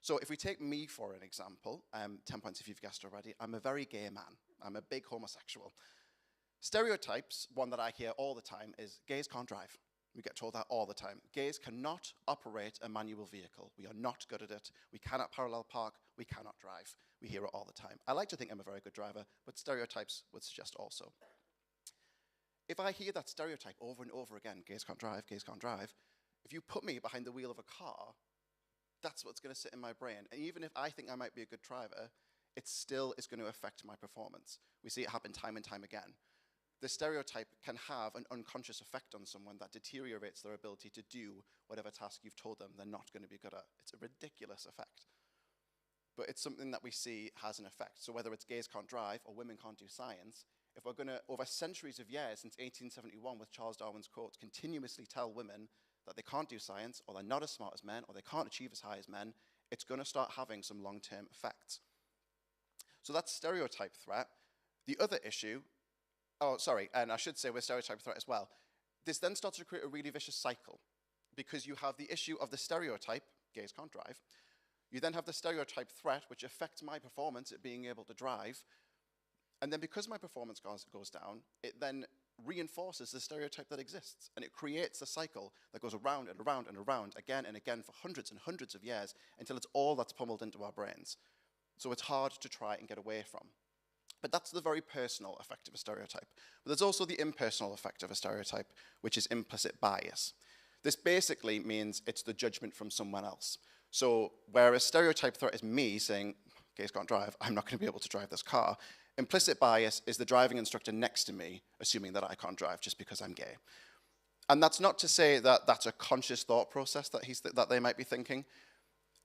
So if we take me for an example, 10 points if you've guessed already, I'm a very gay man. I'm a big homosexual. Stereotypes, one that I hear all the time, is gays can't drive. We get told that all the time. Gays cannot operate a manual vehicle. We are not good at it. We cannot parallel park. We cannot drive. We hear it all the time. I like to think I'm a very good driver, but stereotypes would suggest also. If I hear that stereotype over and over again, gays can't drive, if you put me behind the wheel of a car, that's what's going to sit in my brain. And even if I think I might be a good driver, it still is going to affect my performance. We see it happen time and time again. The stereotype can have an unconscious effect on someone that deteriorates their ability to do whatever task you've told them they're not going to be good at. It's a ridiculous effect. But it's something that we see has an effect. So whether it's gays can't drive or women can't do science, if we're going to, over centuries of years, since 1871 with Charles Darwin's quotes, continuously tell women that they can't do science, or they're not as smart as men, or they can't achieve as high as men, it's going to start having some long-term effects. So that's stereotype threat. The other issue, and I should say with stereotype threat as well, this then starts to create a really vicious cycle, because you have the issue of the stereotype, gays can't drive, you then have the stereotype threat, which affects my performance at being able to drive, and then because my performance goes down, it then reinforces the stereotype that exists, and it creates a cycle that goes around and around and around again and again for hundreds and hundreds of years until it's all that's pummeled into our brains. So it's hard to try and get away from. But that's the very personal effect of a stereotype. But there's also the impersonal effect of a stereotype, which is implicit bias. This basically means it's the judgment from someone else. So where a stereotype threat is me saying, gays can't drive, I'm not going to be able to drive this car, implicit bias is the driving instructor next to me assuming that I can't drive just because I'm gay. And that's not to say that that's a conscious thought process that they might be thinking.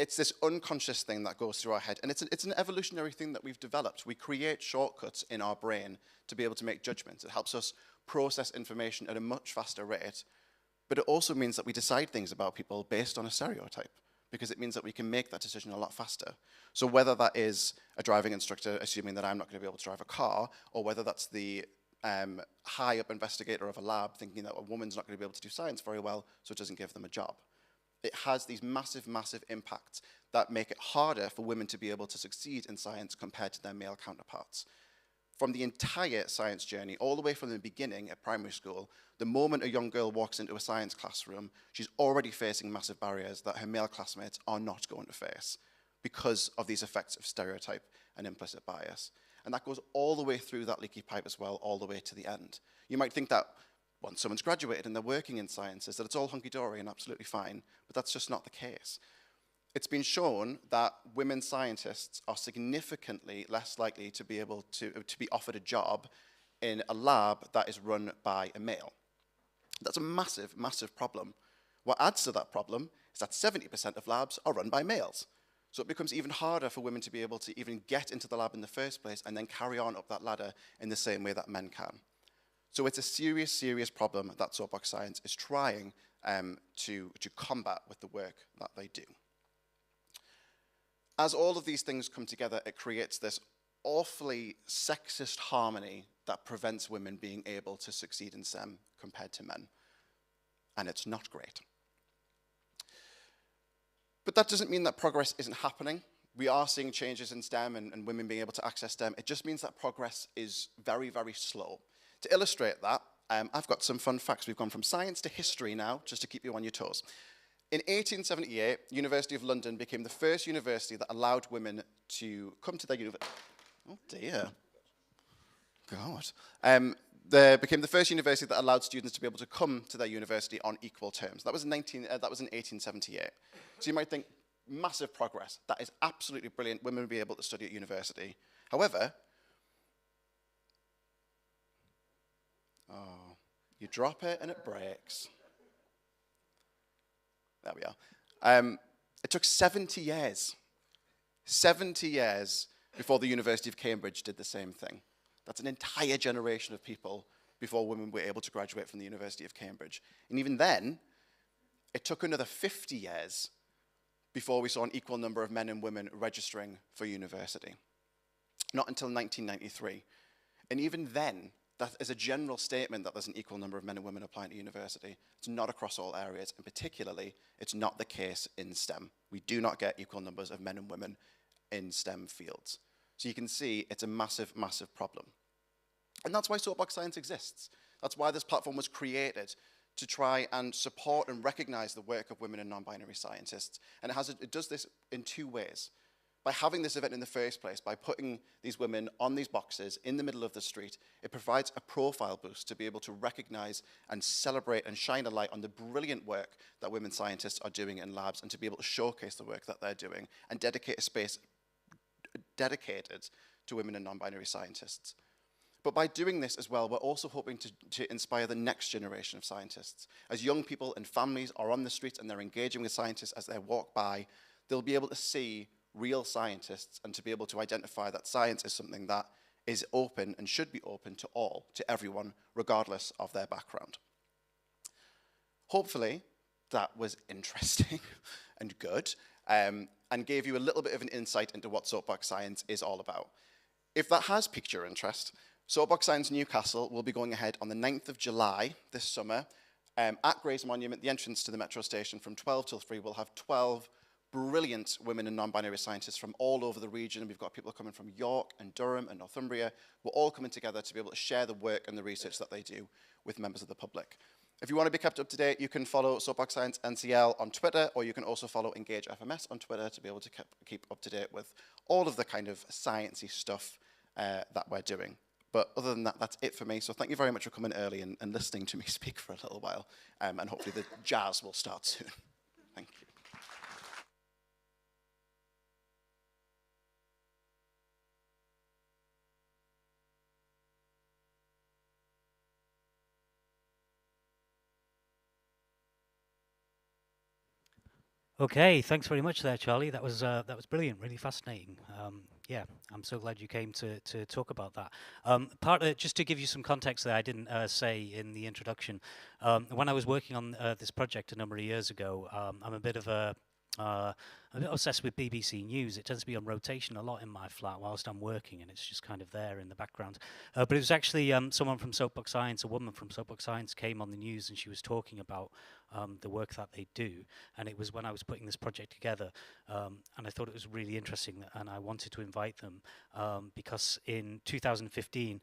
It's this unconscious thing that goes through our head. And it's an evolutionary thing that we've developed. We create shortcuts in our brain to be able to make judgments. It helps us process information at a much faster rate. But it also means that we decide things about people based on a stereotype, because it means that we can make that decision a lot faster. So whether that is a driving instructor assuming that I'm not going to be able to drive a car, or whether that's the high-up investigator of a lab thinking that a woman's not going to be able to do science very well, so it doesn't give them a job. It has these massive, massive impacts that make it harder for women to be able to succeed in science compared to their male counterparts. From the entire science journey, all the way from the beginning at primary school, the moment a young girl walks into a science classroom, she's already facing massive barriers that her male classmates are not going to face because of these effects of stereotype and implicit bias. And that goes all the way through that leaky pipe as well, all the way to the end. You might think that once someone's graduated and they're working in sciences, that it's all hunky-dory and absolutely fine, but that's just not the case. It's been shown that women scientists are significantly less likely to be able to be offered a job in a lab that is run by a male. That's a massive, massive problem. What adds to that problem is that 70% of labs are run by males. So it becomes even harder for women to be able to even get into the lab in the first place and then carry on up that ladder in the same way that men can. So it's a serious, serious problem that Soapbox Science is trying to combat with the work that they do. As all of these things come together, it creates this awfully sexist harmony that prevents women being able to succeed in STEM compared to men. And it's not great. But that doesn't mean that progress isn't happening. We are seeing changes in STEM and women being able to access STEM. It just means that progress is very, very slow. To illustrate that, I've got some fun facts. We've gone from science to history now, just to keep you on your toes. In 1878, University of London became the first university that allowed women to come to their university. Oh dear. God. They became the first university that allowed students to be able to come to their university on equal terms. That was in 1878. So you might think, massive progress. That is absolutely brilliant. Women will be able to study at university. However, you drop it and it breaks. There we are. It took 70 years. 70 years before the University of Cambridge did the same thing. That's an entire generation of people before women were able to graduate from the University of Cambridge. And even then, it took another 50 years before we saw an equal number of men and women registering for university. Not until 1993. And even then, that is a general statement that there's an equal number of men and women applying to university. It's not across all areas, and particularly, it's not the case in STEM. We do not get equal numbers of men and women in STEM fields. So you can see it's a massive, massive problem. And that's why Soapbox Science exists. That's why this platform was created, to try and support and recognize the work of women and non-binary scientists. And it does this in two ways. By having this event in the first place, by putting these women on these boxes in the middle of the street, it provides a profile boost to be able to recognize and celebrate and shine a light on the brilliant work that women scientists are doing in labs, and to be able to showcase the work that they're doing and dedicate a space dedicated to women and non-binary scientists. But by doing this as well, we're also hoping to inspire the next generation of scientists. As young people and families are on the streets and they're engaging with scientists as they walk by, they'll be able to see real scientists and to be able to identify that science is something that is open and should be open to all, to everyone, regardless of their background. Hopefully, that was interesting and good, and gave you a little bit of an insight into what Soapbox Science is all about. If that has piqued your interest, Soapbox Science Newcastle will be going ahead on the 9th of July this summer at Gray's Monument, the entrance to the metro station, from 12 till 3. We'll have 12 brilliant women and non-binary scientists from all over the region. We've got people coming from York and Durham and Northumbria. We're all coming together to be able to share the work and the research that they do with members of the public. If you want to be kept up to date, you can follow Soapbox Science NCL on Twitter, or you can also follow Engage FMS on Twitter to be able to keep up to date with all of the kind of sciencey stuff that we're doing. But other than that, that's it for me. So thank you very much for coming early and listening to me speak for a little while. And hopefully the jazz will start soon. Thank you. Okay, thanks very much there, Charlie. That was brilliant, really fascinating. Yeah, I'm so glad you came to talk about that. Just to give you some context there, I didn't say in the introduction. When I was working on this project a number of years ago, I'm a bit obsessed with BBC News. It tends to be on rotation a lot in my flat whilst I'm working, and it's just kind of there in the background. But it was actually someone from Soapbox Science, a woman from Soapbox Science, came on the news, and she was talking about the work that they do. And it was when I was putting this project together, and I thought it was really interesting, and I wanted to invite them because in 2015,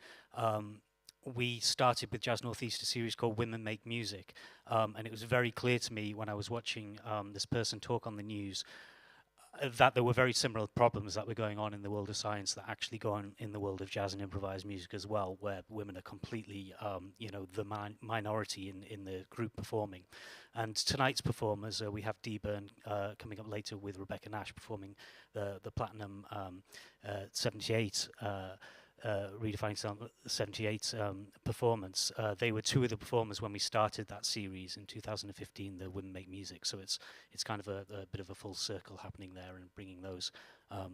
we started with Jazz Northeast a series called Women Make Music, and it was very clear to me when I was watching this person talk on the news that there were very similar problems that were going on in the world of science that actually go on in the world of jazz and improvised music as well, where women are completely, the minority in the group performing. And tonight's performers, we have Dee Byrne coming up later with Rebecca Nash performing the Platinum 78. Redefining Sound 78 performance. They were two of the performers when we started that series in 2015, the Women Make Music. So it's kind of a bit of a full circle happening there and bringing those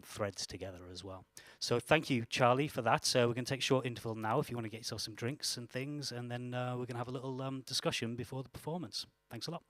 threads together as well. So thank you, Charlie, for that. So we're going to take a short interval now if you want to get yourself some drinks and things, and then we're going to have a little discussion before the performance. Thanks a lot.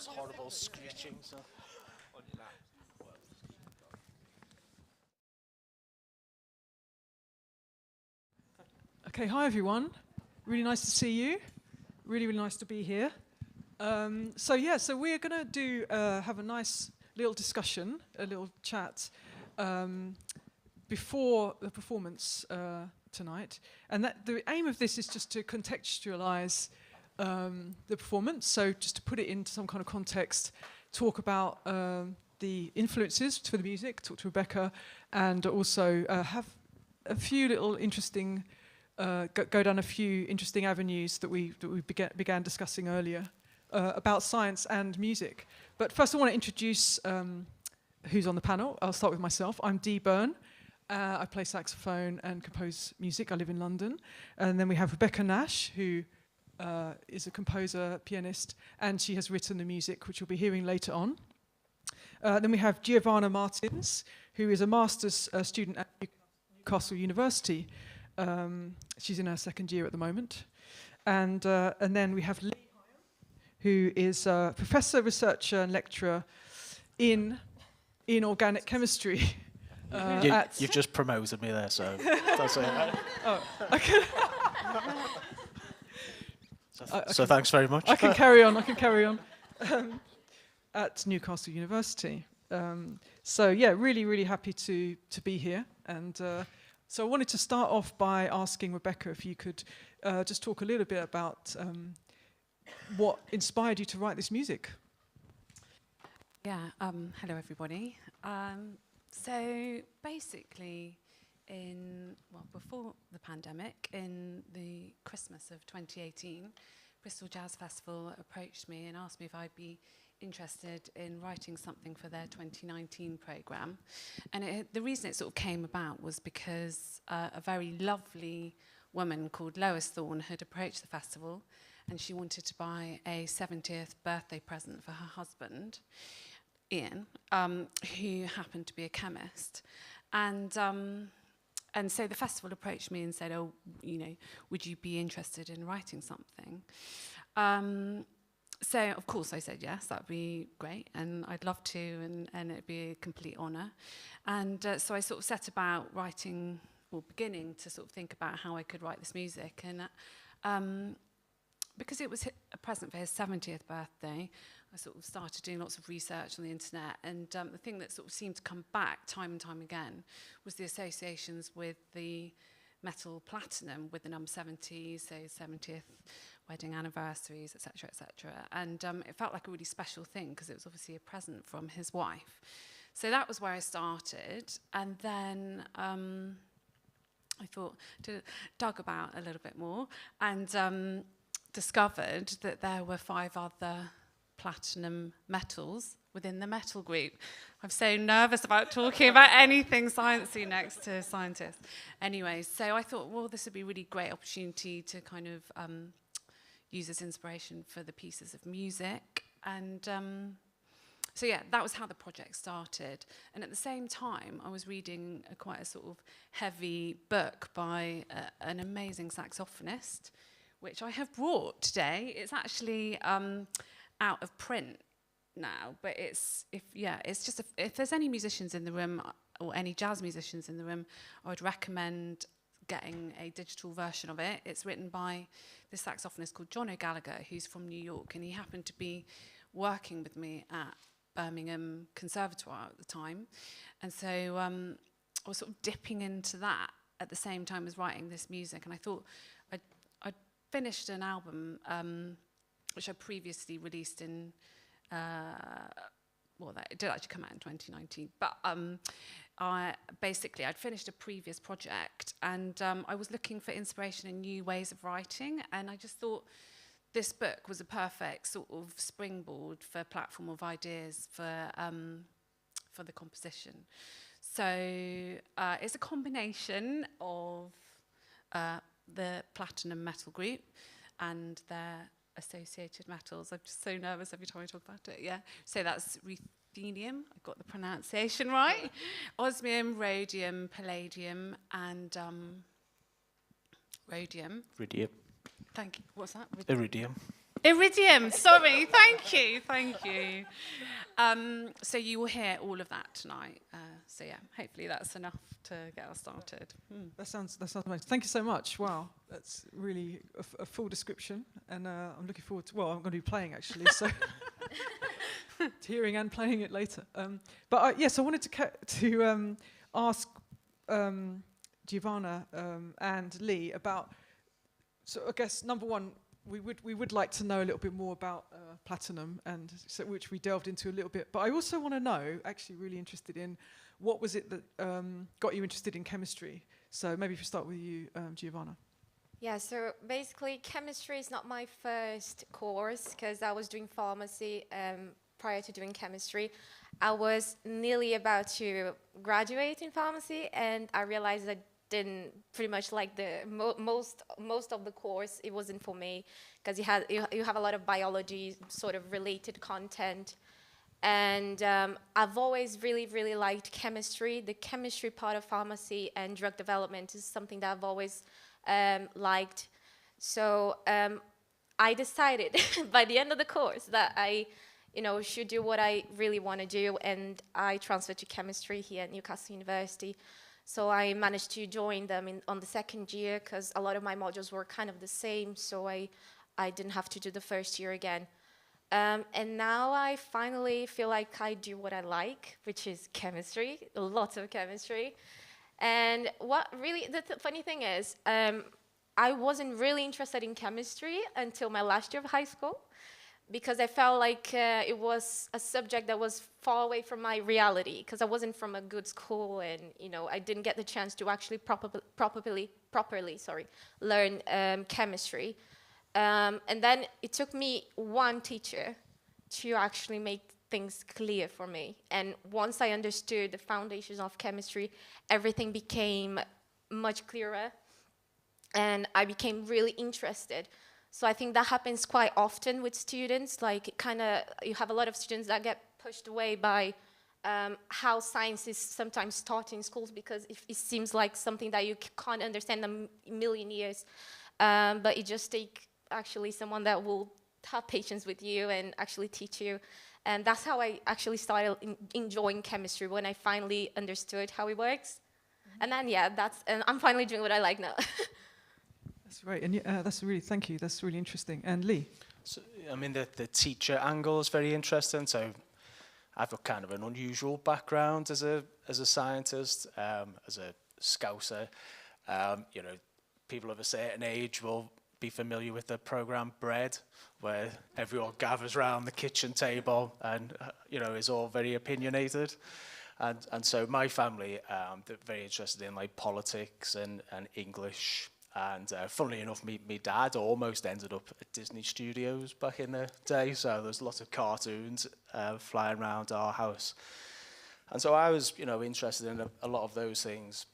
It's horrible screeching. So. Okay, hi everyone. Really nice to see you. Really, really nice to be here. So we're going to have a nice little discussion, a little chat before the performance tonight. And the aim of this is just to contextualize the performance. So just to put it into some kind of context, talk about the influences for the music, talk to Rebecca, and also have a few little interesting go down a few interesting avenues that we began discussing earlier about science and music. But first I want to introduce who's on the panel. I'll start with myself. I'm Dee Byrne. I play saxophone and compose music. I live in London. And then we have Rebecca Nash, who is a composer, pianist, and she has written the music, which you'll be hearing later on. Then we have Giovanna Martins, who is a master's student at Newcastle University. She's in her second year at the moment. And then we have Lee, who is a professor, researcher, and lecturer in organic chemistry. You've just promoted me there, so that's it. Oh, okay. So thanks very much. I can carry on. At Newcastle University. Really, really happy to be here. And so I wanted to start off by asking Rebecca if you could just talk a little bit about what inspired you to write this music. Yeah, hello everybody. So basically, before the pandemic, in the Christmas of 2018, Bristol Jazz Festival approached me and asked me if I'd be interested in writing something for their 2019 programme. And the reason it sort of came about was because a very lovely woman called Lois Thorne had approached the festival, and she wanted to buy a 70th birthday present for her husband, Ian, who happened to be a chemist. And so the festival approached me and said, would you be interested in writing something? So, of course, I said yes, that would be great, and I'd love to, and it'd be a complete honour. And so I sort of set about beginning to sort of think about how I could write this music. And because it was a present for his 70th birthday, I sort of started doing lots of research on the internet, and the thing that sort of seemed to come back time and time again was the associations with the metal platinum with the number 70, so 70th wedding anniversaries, etc., etc. And it felt like a really special thing because it was obviously a present from his wife. So that was where I started, and then I thought, dug about a little bit more, and discovered that there were 5 other platinum metals within the metal group. I'm so nervous about talking about anything sciencey next to scientists. Anyway, so I thought, well, this would be a really great opportunity to kind of use as inspiration for the pieces of music. And that was how the project started. And at the same time, I was reading quite a sort of heavy book by an amazing saxophonist, which I have brought today. It's actually out of print now, but it's just if there's any musicians in the room or any jazz musicians in the room, I would recommend getting a digital version of it. It's written by this saxophonist called John O'Gallagher, who's from New York, and he happened to be working with me at Birmingham Conservatoire at the time, and so I was sort of dipping into that at the same time as writing this music, and I thought I'd finished an album which I previously released in that did actually come out in 2019, but I'd finished a previous project, and I was looking for inspiration in new ways of writing, and I just thought this book was a perfect sort of springboard for a platform of ideas for the composition. So it's a combination of the platinum metal group and their associated metals. I'm just so nervous every time I talk about it. Yeah. So that's ruthenium, I got the pronunciation right, osmium, rhodium, palladium, and rhodium. Iridium. Thank you. What's that? Iridium. Iridium, sorry, thank you. So you will hear all of that tonight. So yeah, hopefully that's enough to get us started. That sounds amazing. Thank you so much. Wow, that's really a full description, and I'm looking forward to. Well, I'm going to be playing actually, so to hearing and playing it later. But yes, I wanted to ask Giovanna and Lee about. So I guess number one, we would like to know a little bit more about platinum, and so which we delved into a little bit. But I also want to know, actually, really interested in what was it that got you interested in chemistry. So maybe if we start with you, Giovanna. Yeah, so basically chemistry is not my first course because I was doing pharmacy prior to doing chemistry. I was nearly about to graduate in pharmacy, and I realized I didn't pretty much like the most of the course. It wasn't for me because you have a lot of biology sort of related content, and I've always really liked chemistry. The chemistry part of pharmacy and drug development is something that I've always liked. So I decided by the end of the course that I should do what I really want to do, and I transferred to chemistry here at Newcastle University. So I managed to join them on the second year because a lot of my modules were kind of the same, so I didn't have to do the first year again. And now I finally feel like I do what I like, which is chemistry, a lot of chemistry. And what really, the funny thing is, I wasn't really interested in chemistry until my last year of high school, because I felt like it was a subject that was far away from my reality, because I wasn't from a good school, and I didn't get the chance to actually properly learn chemistry. And then it took me one teacher to actually make things clear for me. And once I understood the foundations of chemistry, everything became much clearer, and I became really interested. So I think that happens quite often with students. Like, you have a lot of students that get pushed away by how science is sometimes taught in schools, because it seems like something that you can't understand in a million years. But it just takes actually someone that will have patience with you and actually teach you. And that's how I actually started enjoying chemistry, when I finally understood how it works. Mm-hmm. And then, and I'm finally doing what I like now. That's great, and thank you. That's really interesting. And Lee? So, I mean, the teacher angle is very interesting. So I've got kind of an unusual background as a scientist, as a scouser. People of a certain age will be familiar with the program Bread, where everyone gathers around the kitchen table and is all very opinionated. And so my family, they're very interested in like politics and English. And funnily enough, my dad almost ended up at Disney Studios back in the day. So there's lots of cartoons flying around our house. And so I was, interested in a lot of those things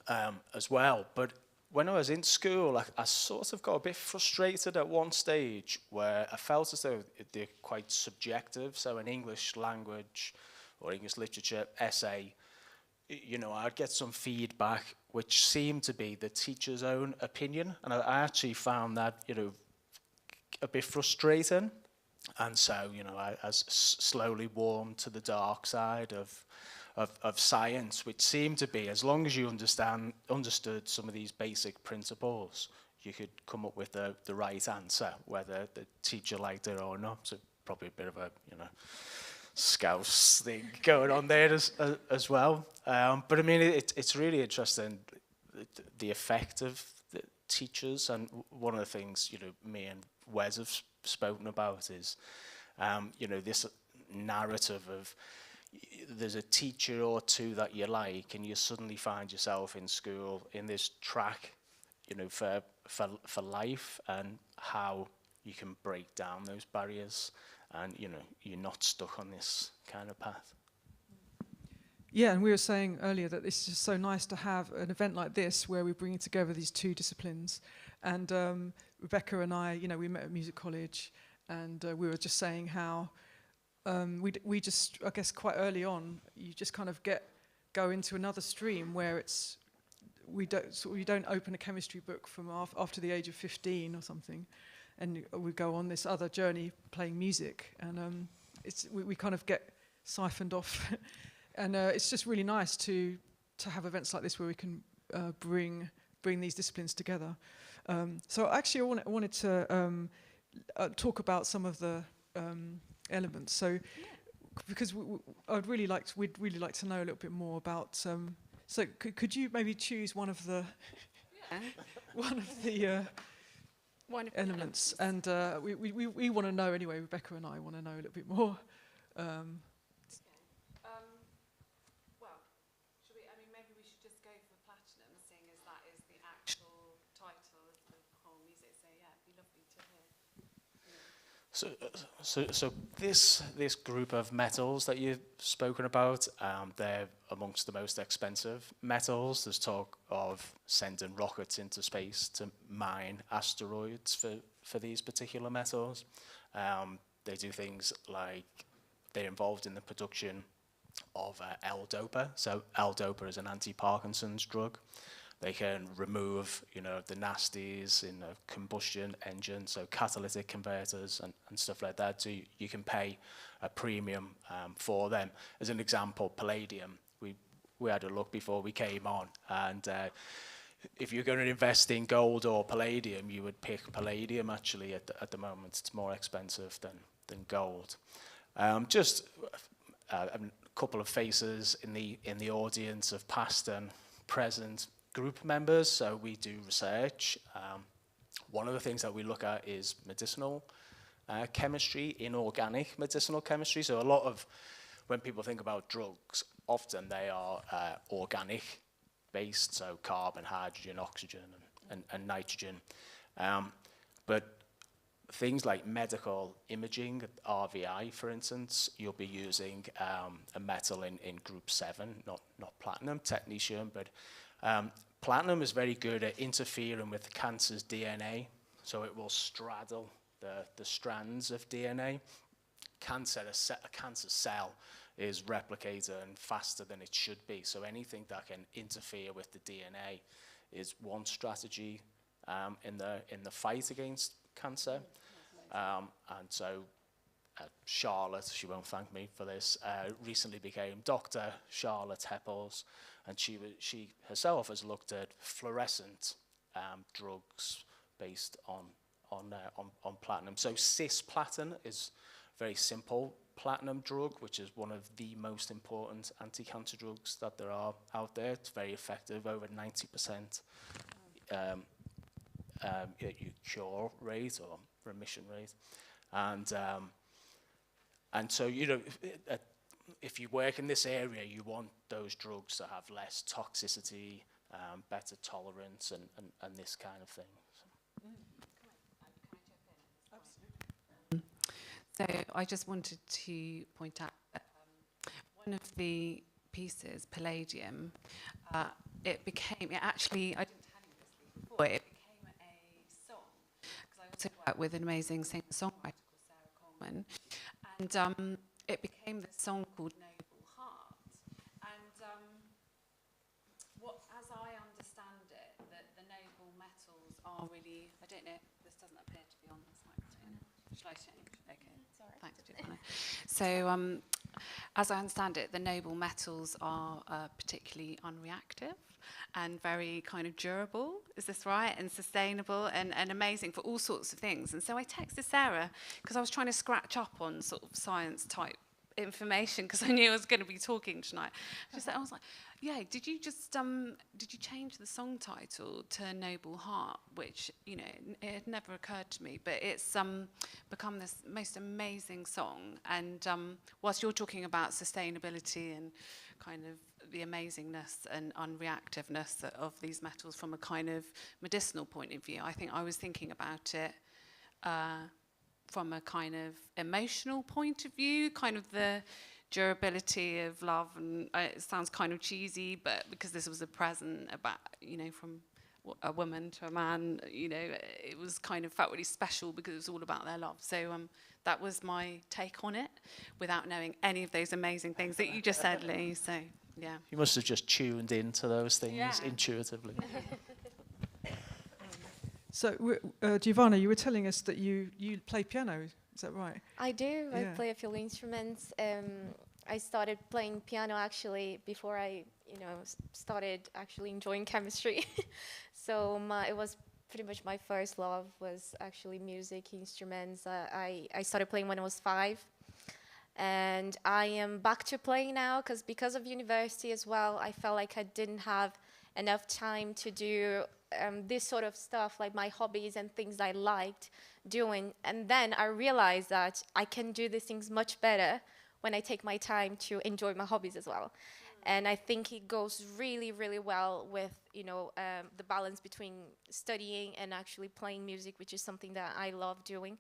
as well. But when I was in school, I sort of got a bit frustrated at one stage where I felt as though they're quite subjective. So an English language or English literature essay, I'd get some feedback which seemed to be the teacher's own opinion. And I actually found that, a bit frustrating. And so, I slowly warmed to the dark side of science, which seemed to be, as long as you understood some of these basic principles, you could come up with the right answer, whether the teacher liked it or not. So probably a bit of a, Scouse thing going on there as well. But I mean, it's really interesting, the effect of the teachers. And one of the things, me and Wes have spoken about is, this narrative of there's a teacher or two that you like, and you suddenly find yourself in school in this track, for life, and how you can break down those barriers. And, you're not stuck on this kind of path. Yeah, and we were saying earlier that it's just so nice to have an event like this where we're bringing together these two disciplines. And Rebecca and I, we met at music college, and we were just saying how we just, I guess quite early on, you just kind of go into another stream where you don't open a chemistry book from after the age of 15 or something. and we go on this other journey playing music, and we kind of get siphoned off, and it's just really nice to have events like this where we can bring these disciplines together. So actually, I wanted to talk about some of the elements. So, because we'd really like to know a little bit more about. So, could you maybe choose one of the elements? And we want to know anyway. Rebecca and I want to know a little bit more. Well, maybe we should just go for platinum, seeing as that is the actual title of the whole music. So yeah, it'd be lovely to hear. So this group of metals that you've spoken about, they're amongst the most expensive metals. There's talk of sending rockets into space to mine asteroids for these particular metals. They do things like they're involved in the production of L-Dopa. So L-Dopa is an anti-Parkinson's drug. They can remove, the nasties in a combustion engine, so catalytic converters and stuff like that. So you can pay a premium for them. As an example, palladium. We had a look before we came on, and if you're going to invest in gold or palladium, you would pick palladium. Actually, at the moment, it's more expensive than gold. Just a couple of faces in the audience of past and present group members. So we do research. One of the things that we look at is medicinal chemistry, inorganic medicinal chemistry. So a lot of, when people think about drugs, often they are organic based, so carbon, hydrogen, oxygen, and nitrogen. But things like medical imaging, RVI, for instance, you'll be using a metal in group 7, not platinum, technetium, but platinum is very good at interfering with cancer's DNA, so it will straddle the strands of DNA. A cancer cell is replicating faster than it should be, so anything that can interfere with the DNA is one strategy in the fight against cancer. And so Charlotte, she won't thank me for this, recently became Dr. Charlotte Heppels, and she herself has looked at fluorescent drugs based on platinum. So cisplatin is a very simple platinum drug, which is one of the most important anti-cancer drugs that there are out there. It's very effective, over 90% cure rate or remission rate, and so if you work in this area, you want those drugs to have less toxicity, better tolerance, and this kind of thing. So I just wanted to point out that one of the pieces, Palladium, I didn't tell you this before, it became a song, because I also work with an amazing singer-songwriter called Sarah Coleman, and it became this song called Noble Heart. And as I understand it, the noble metals are really, I don't know, this doesn't appear to be on this microphone. Shall I change? Okay. Sorry. Thanks, Giovanna. So, as I understand it, the noble metals are particularly unreactive and very kind of durable, is this right? And sustainable and amazing for all sorts of things. And so I texted Sarah, because I was trying to scratch up on sort of science type information, because I knew I was going to be talking tonight. I was like, yeah, did you change the song title to Noble Heart, which, it had never occurred to me, but it's become this most amazing song. And whilst you're talking about sustainability and kind of the amazingness and unreactiveness of these metals from a kind of medicinal point of view, I think I was thinking about it from a kind of emotional point of view, kind of the durability of love, and it sounds kind of cheesy, but because this was a present about, from a woman to a man, it was kind of felt really special because it was all about their love. So that was my take on it, without knowing any of those amazing things that you just said, Lee. So yeah, you must have just tuned into those things intuitively. So, Giovanna, you were telling us that you play piano. Is that right? I do. I Yeah. play a few instruments. I started playing piano actually before I, started actually enjoying chemistry. So it was pretty much my first love was actually music, instruments. I started playing when I was 5. And I am back to playing now because of university as well, I felt like I didn't have enough time to do this sort of stuff, like my hobbies and things I liked doing. And then I realized that I can do these things much better when I take my time to enjoy my hobbies as well. And I think it goes really, really well with, the balance between studying and actually playing music, which is something that I love doing.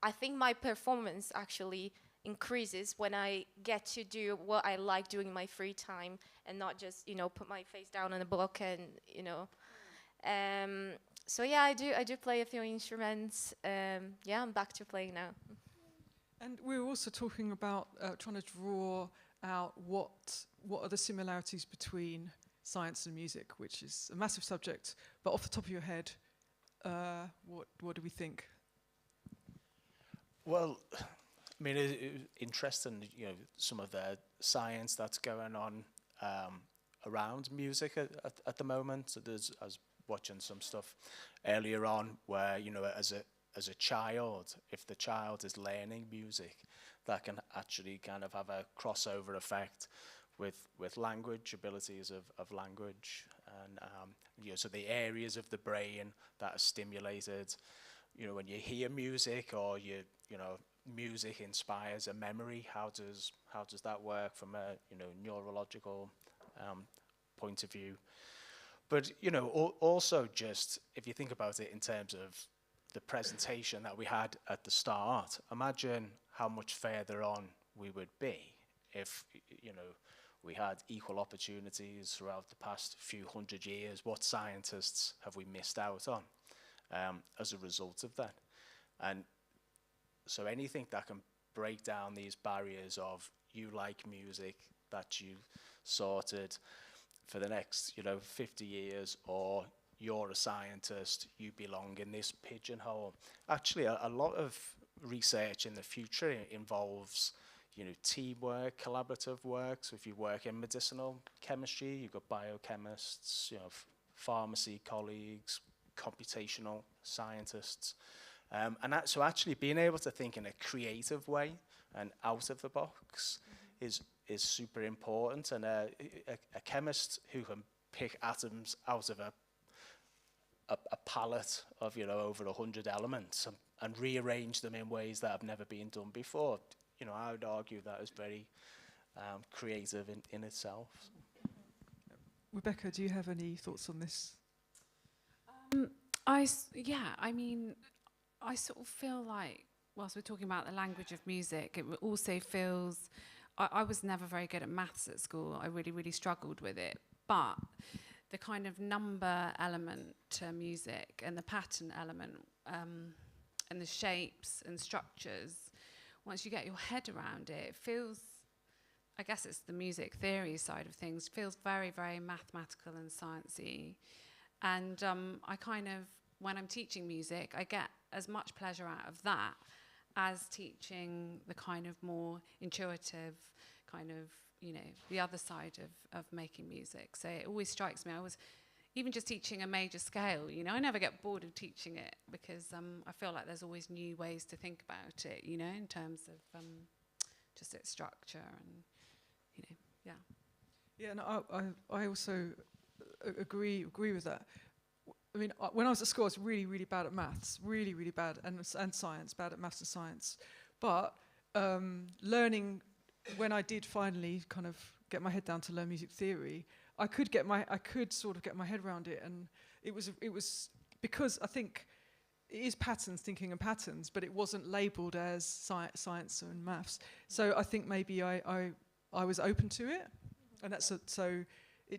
I think my performance actually increases when I get to do what I like doing in my free time and not just, put my face down on a book and, So yeah, I do play a few instruments. Yeah, I'm back to playing now. And we were also talking about trying to draw out what are the similarities between science and music, which is a massive subject. But off the top of your head, what do we think? Well, I mean, interesting, some of the science that's going on around music at the moment. So I was watching some stuff earlier on where, as a child, if the child is learning music, that can actually kind of have a crossover effect with language, abilities of language, and so the areas of the brain that are stimulated. When you hear music or music inspires a memory, how does that work from a neurological point of view? But also just if you think about it in terms of the presentation that we had at the start, imagine how much further on we would be if we had equal opportunities throughout the past few hundred years. What scientists have we missed out on as a result of that? And so anything that can break down these barriers of you like music, that you sorted for the next 50 years, or you're a scientist, you belong in this pigeonhole. Actually, a lot of research in the future involves teamwork, collaborative work. So if you work in medicinal chemistry, you've got biochemists, pharmacy colleagues, computational scientists. So actually being able to think in a creative way and out of the box is super important. And a chemist who can pick atoms out of a palette of over 100 elements and rearrange them in ways that have never been done before, I would argue that is very creative in itself. Rebecca, do you have any thoughts on this? I sort of feel like, whilst we're talking about the language of music, it also feels, I was never very good at maths at school. I really, really struggled with it. But the kind of number element to music and the pattern element and the shapes and structures, once you get your head around it, it feels, I guess it's the music theory side of things, feels very, very mathematical and sciencey. And I kind of, when I'm teaching music, I get as much pleasure out of that as teaching the kind of more intuitive kind of, the other side of making music. So it always strikes me, even just teaching a major scale, I never get bored of teaching it because I feel like there's always new ways to think about it, in terms of just its structure and, yeah. Yeah, no, I also agree with that. I mean, when I was at school, I was really, really bad at maths, really, really bad, and science, bad at maths and science. But learning, when I did finally kind of get my head down to learn music theory, I could sort of get my head around it, and it was because I think it is patterns, thinking in patterns, but it wasn't labelled as science and maths. So I think maybe I was open to it, and so.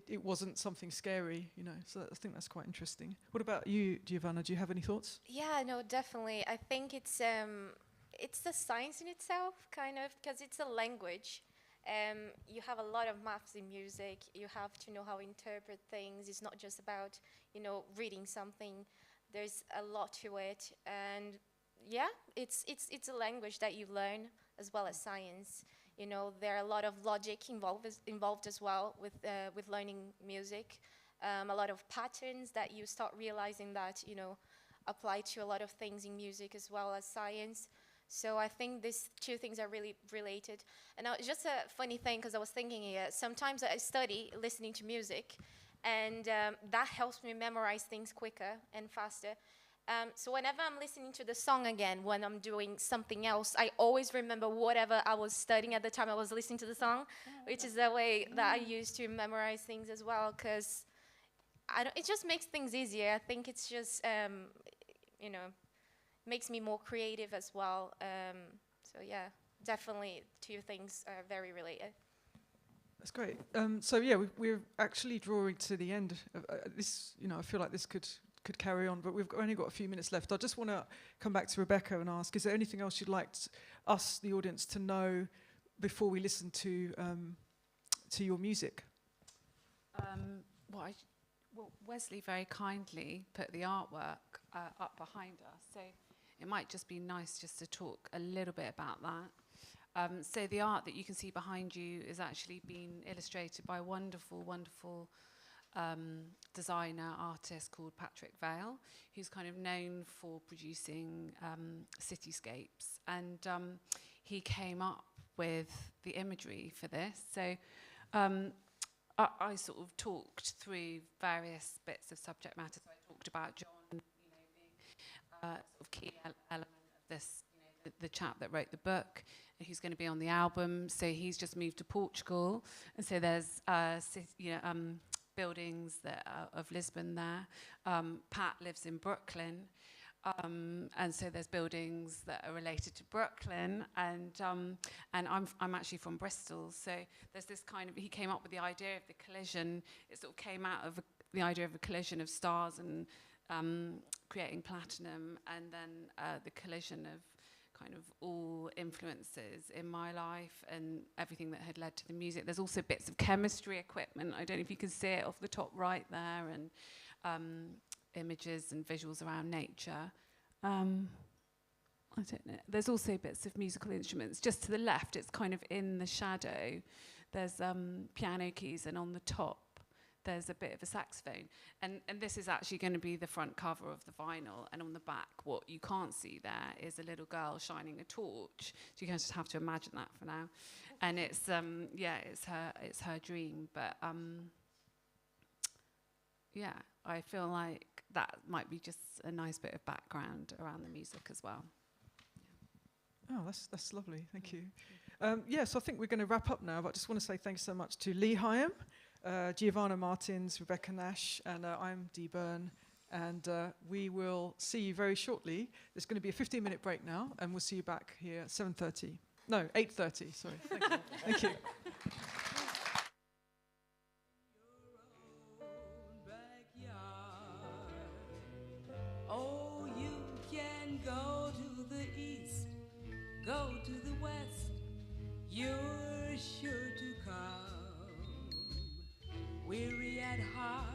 It wasn't something scary, so I think that's quite interesting. What about you, Giovanna? Do you have any thoughts? Yeah, no, definitely. I think it's the science in itself, kind of, because it's a language. You have a lot of maths in music. You have to know how to interpret things. It's not just about, you know, reading something. There's a lot to it, and yeah, it's a language that you learn as well as science. You know, there are a lot of logic involved as well with learning music. A lot of patterns that you start realizing that, you know, apply to a lot of things in music as well as science. So I think these two things are really related. And now, just a funny thing, because I was thinking here, sometimes I study listening to music, and that helps me memorize things quicker and faster. So whenever I'm listening to the song again, when I'm doing something else, I always remember whatever I was studying at the time I was listening to the song, which is the way that I use to memorize things as well, because it just makes things easier. I think it's just, you know, makes me more creative as well. So yeah, definitely two things are very related. That's great. So yeah, we're actually drawing to the end of this. You know, I feel like this could carry on, but we've only got a few minutes left. I just want to come back to Rebecca and ask, is there anything else you'd like us, the audience, to know before we listen to your music? Well, Wesley very kindly put the artwork up behind us, so it might just be nice just to talk a little bit about that. So the art that you can see behind you is actually been illustrated by a wonderful, wonderful designer, artist called Patrick Vale, who's kind of known for producing cityscapes. And he came up with the imagery for this. So I sort of talked through various bits of subject matter. So I talked about John, you know, being sort of key element of this, you know, the chap that wrote the book, who's going to be on the album. So he's just moved to Portugal, and so there's buildings that are of Lisbon there. Pat lives in Brooklyn, and so there's buildings that are related to Brooklyn, and I'm actually from Bristol, so there's this kind of, he came up with the idea of the collision. It sort of came out of the idea of a collision of stars and creating platinum, and then the collision of kind of all influences in my life and everything that had led to the music. There's also bits of chemistry equipment. I don't know if you can see it off the top right there, and images and visuals around nature. I don't know. There's also bits of musical instruments. Just to the left, it's kind of in the shadow. There's piano keys, and on the top, there's a bit of a saxophone. And this is actually going to be the front cover of the vinyl. And on the back, what you can't see there is a little girl shining a torch. So you just have to imagine that for now. And it's it's her dream. But yeah, I feel like that might be just a nice bit of background around the music as well. Oh, that's lovely. Thank you. So I think we're going to wrap up now. But I just want to say thanks so much to Lee Hyam, Giovanna Martins, Rebecca Nash, and I'm Dee Byrne. And we will see you very shortly. There's going to be a 15-minute break now, and we'll see you back here at 7:30. No, 8:30. Sorry. Thank you. Thank you. Oh, you can go to the east, go to the west, you're sure to come. Weary at heart,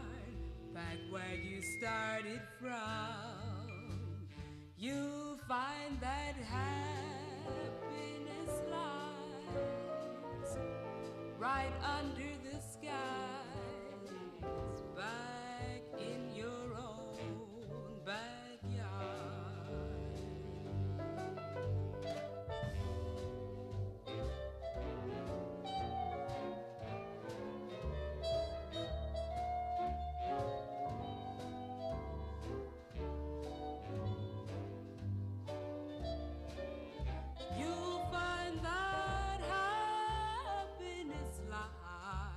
back where you started from, you'll find that happiness lies right under the skies, back in your own backyard. You'll find that happiness lies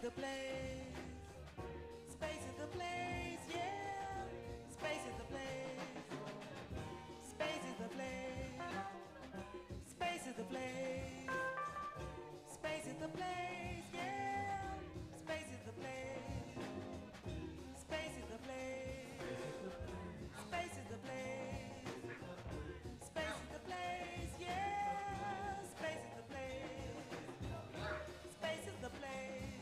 the place. Space is the place, yeah. Space is the place. Space is the place. Space is the place. Space is the place, yeah. Space is the place. Space is the place. Space is the place. Space is the place, yeah. Space is the place. Space is the place.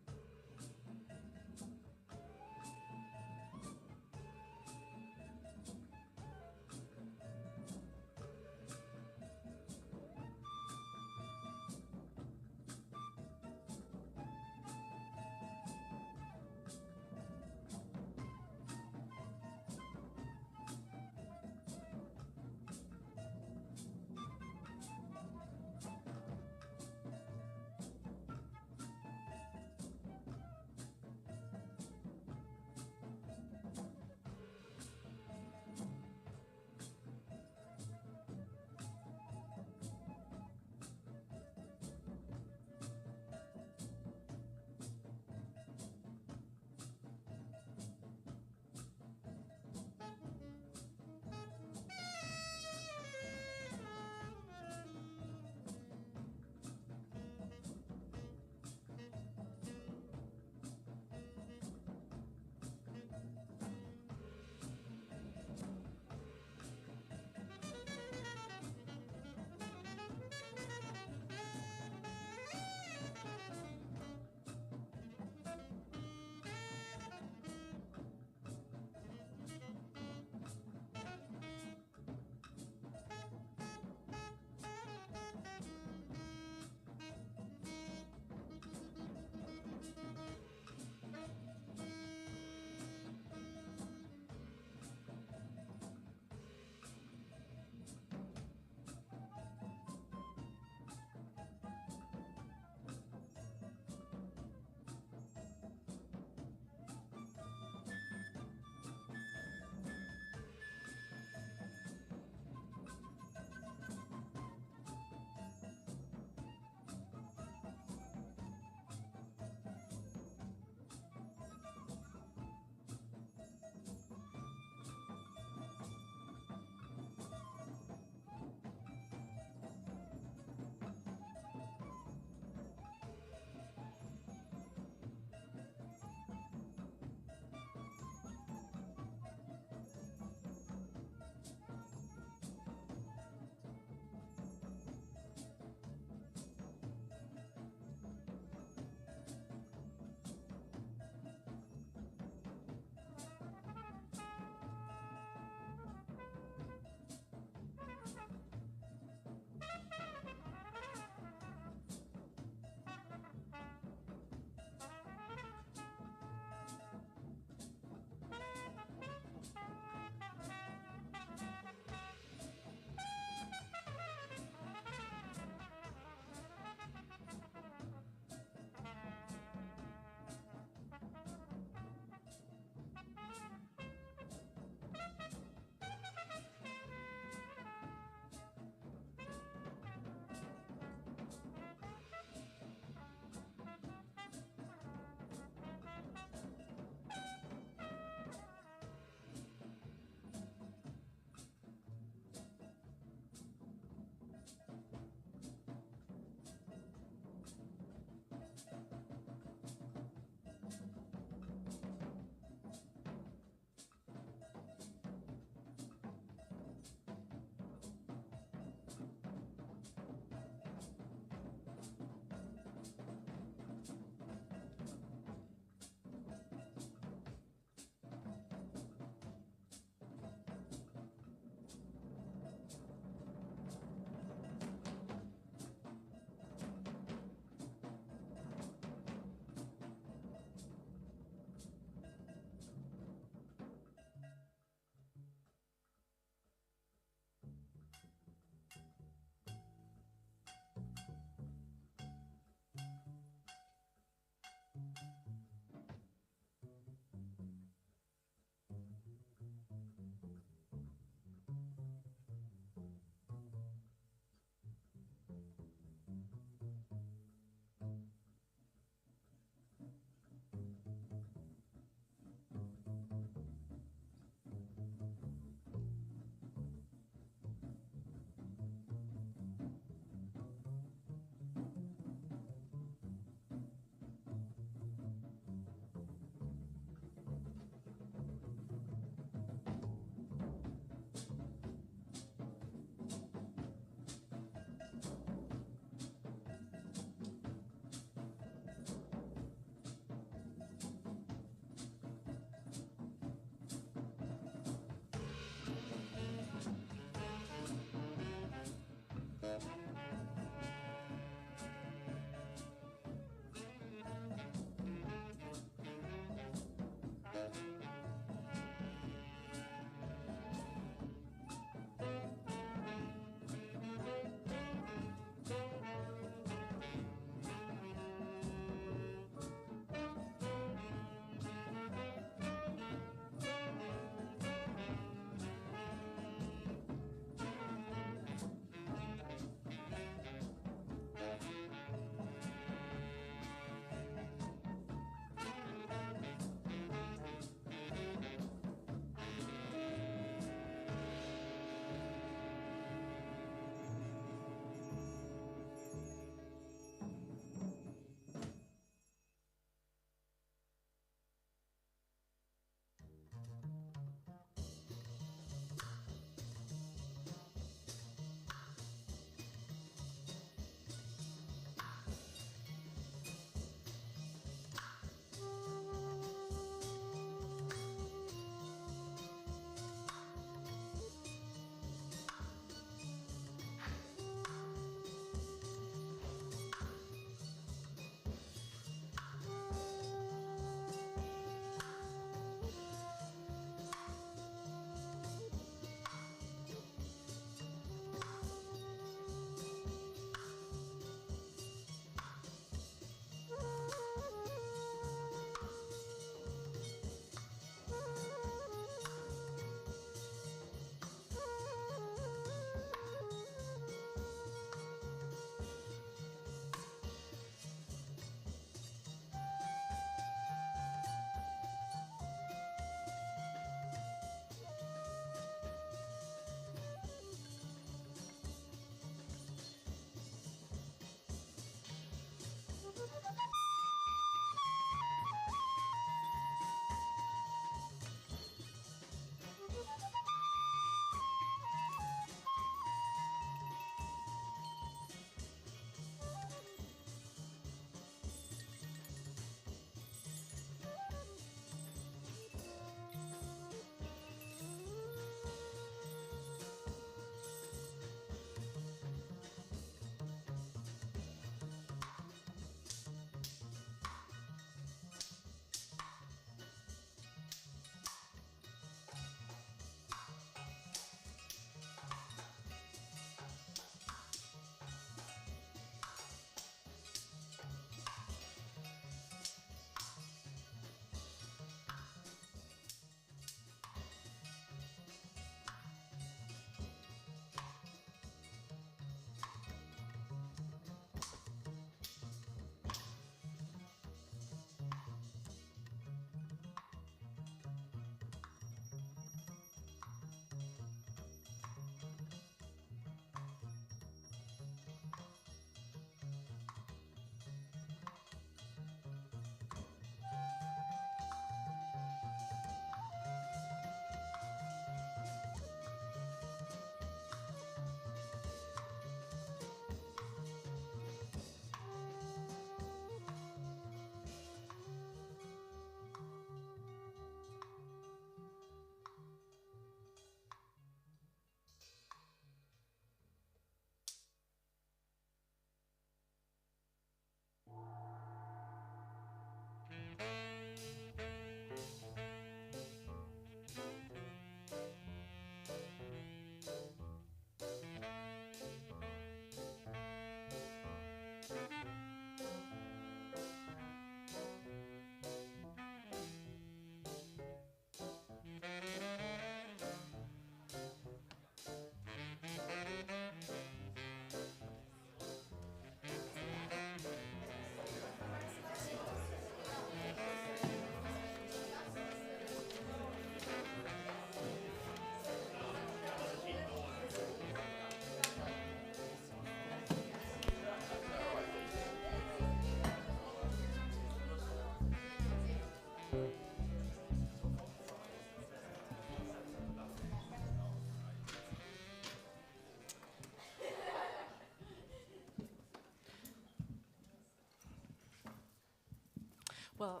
Well,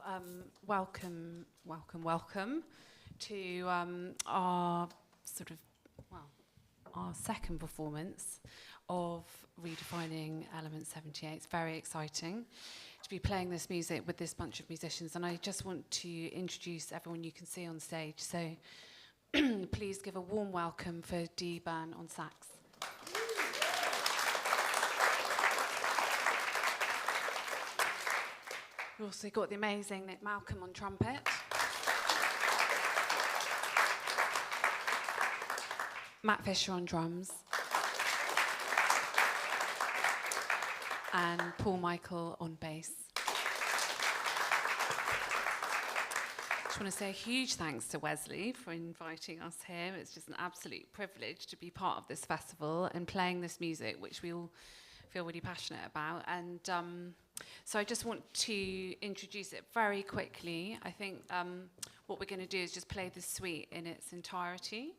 welcome, welcome, welcome to our sort of, well, our second performance of Redefining Element 78. It's very exciting to be playing this music with this bunch of musicians, and I just want to introduce everyone you can see on stage. So please give a warm welcome for Dee Byrne on sax. We've also got the amazing Nick Malcolm on trumpet. Matt Fisher on drums. And Paul Michael on bass. Just want to say a huge thanks to Wesley for inviting us here. It's just an absolute privilege to be part of this festival and playing this music, which we all feel really passionate about. And so I just want to introduce it very quickly. I think what we're going to do is just play the suite in its entirety.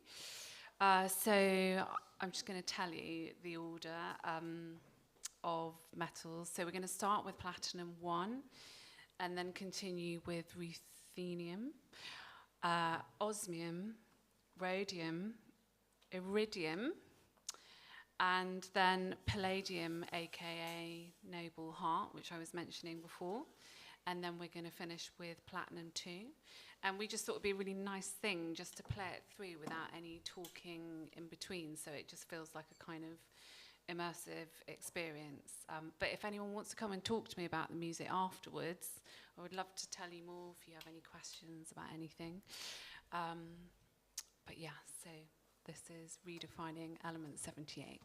So I'm just going to tell you the order of metals. So we're going to start with platinum 1 and then continue with ruthenium, osmium, rhodium, iridium, and then palladium, aka noble heart, which I was mentioning before. And then we're going to finish with platinum 2. And we just thought it would be a really nice thing just to play it through without any talking in between, so it just feels like a kind of immersive experience. But if anyone wants to come and talk to me about the music afterwards, I would love to tell you more if you have any questions about anything. But yeah, so this is Redefining Element 78.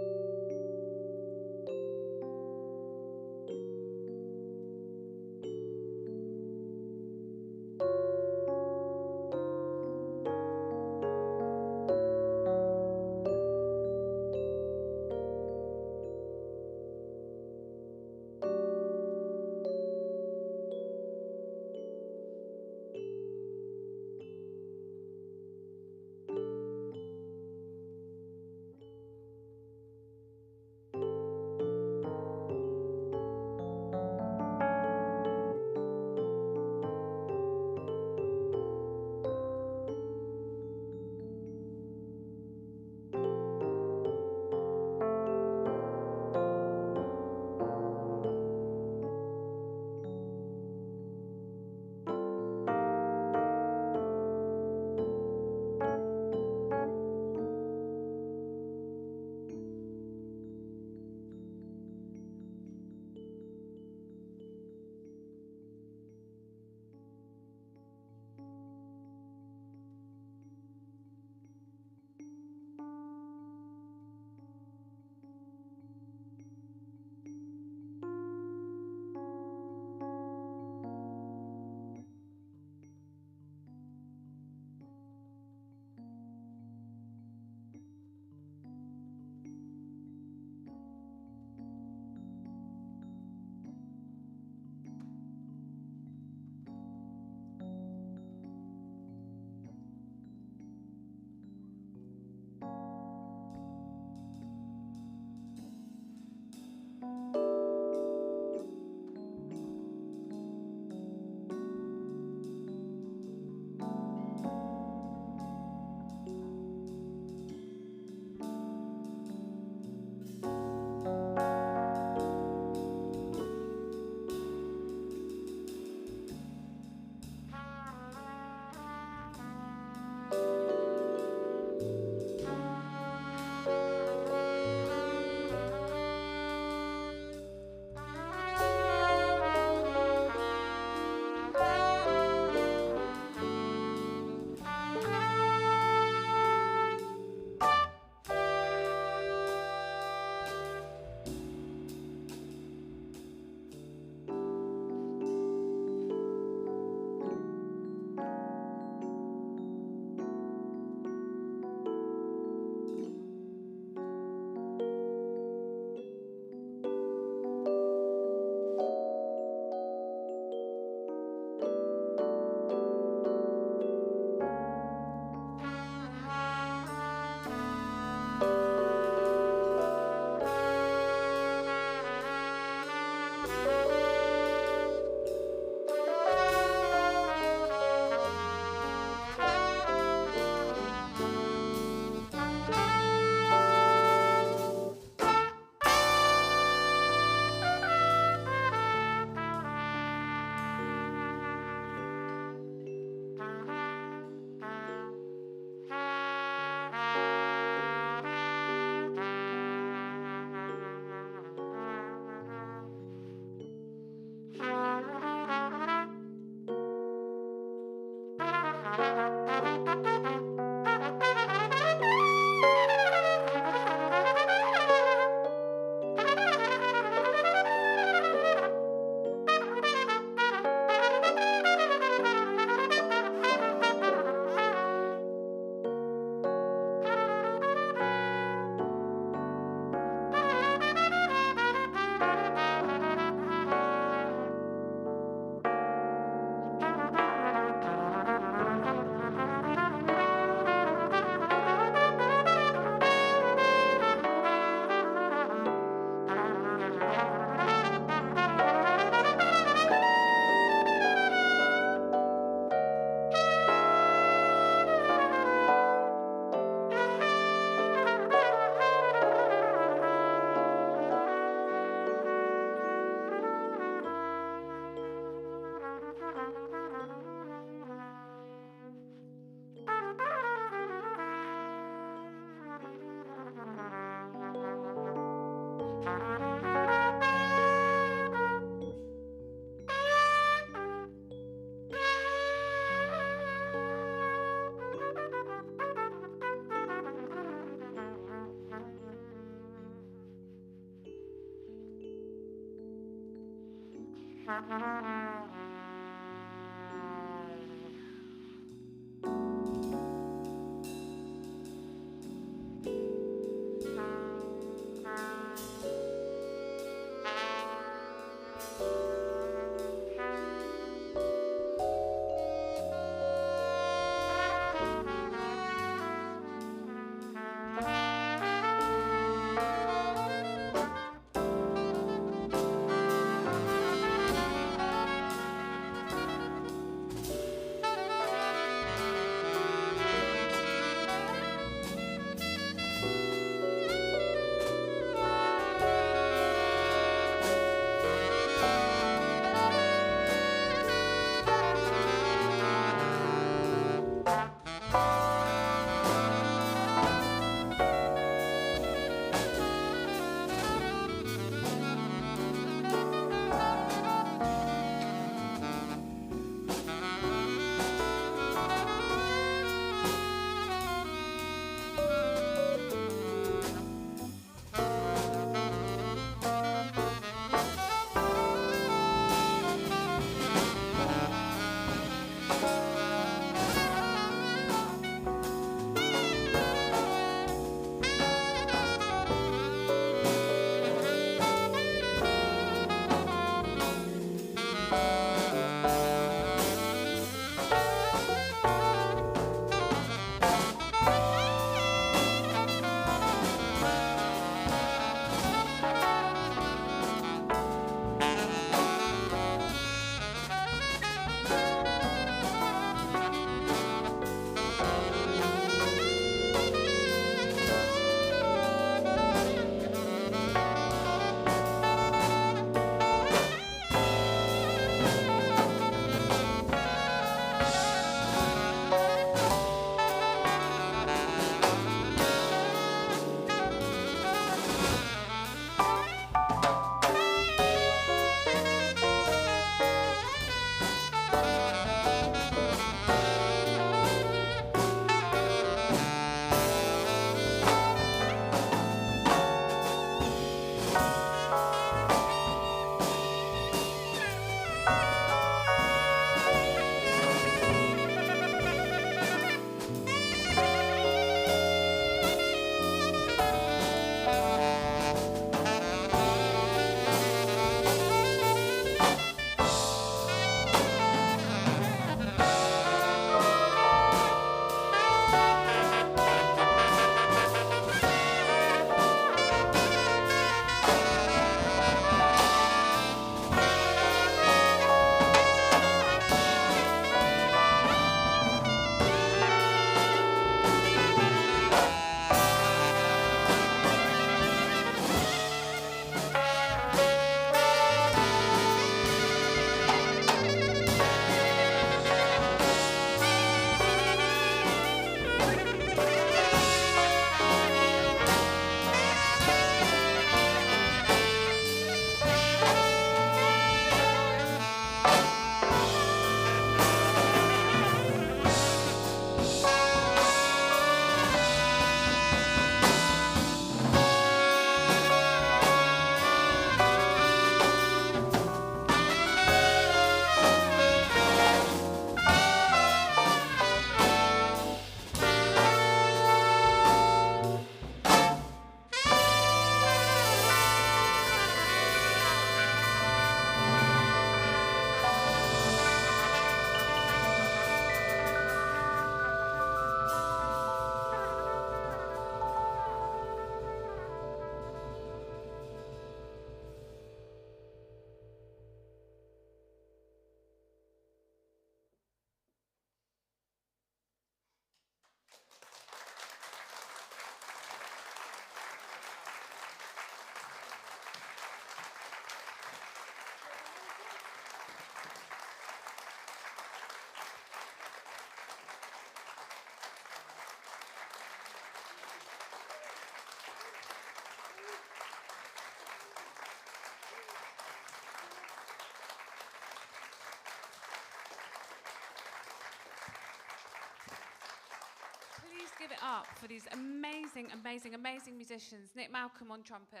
Give it up for these amazing, amazing, amazing musicians. Nick Malcolm on trumpet.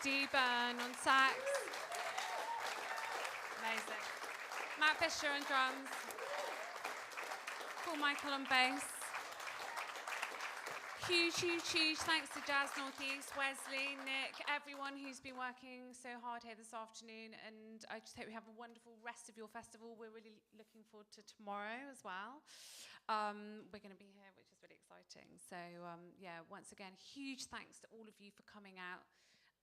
Dee Byrne on sax. Amazing. Matt Fisher on drums. Paul Michael on bass. Huge, huge, huge thanks to Jazz Northeast, Wesley, Nick, everyone who's been working so hard here this afternoon, and I just hope you have a wonderful rest of your festival. We're really looking forward to tomorrow as well. We're going to be here, which is really exciting. So yeah, once again, huge thanks to all of you for coming out,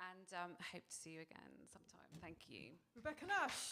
and I hope to see you again sometime. Thank you. Rebecca Nash.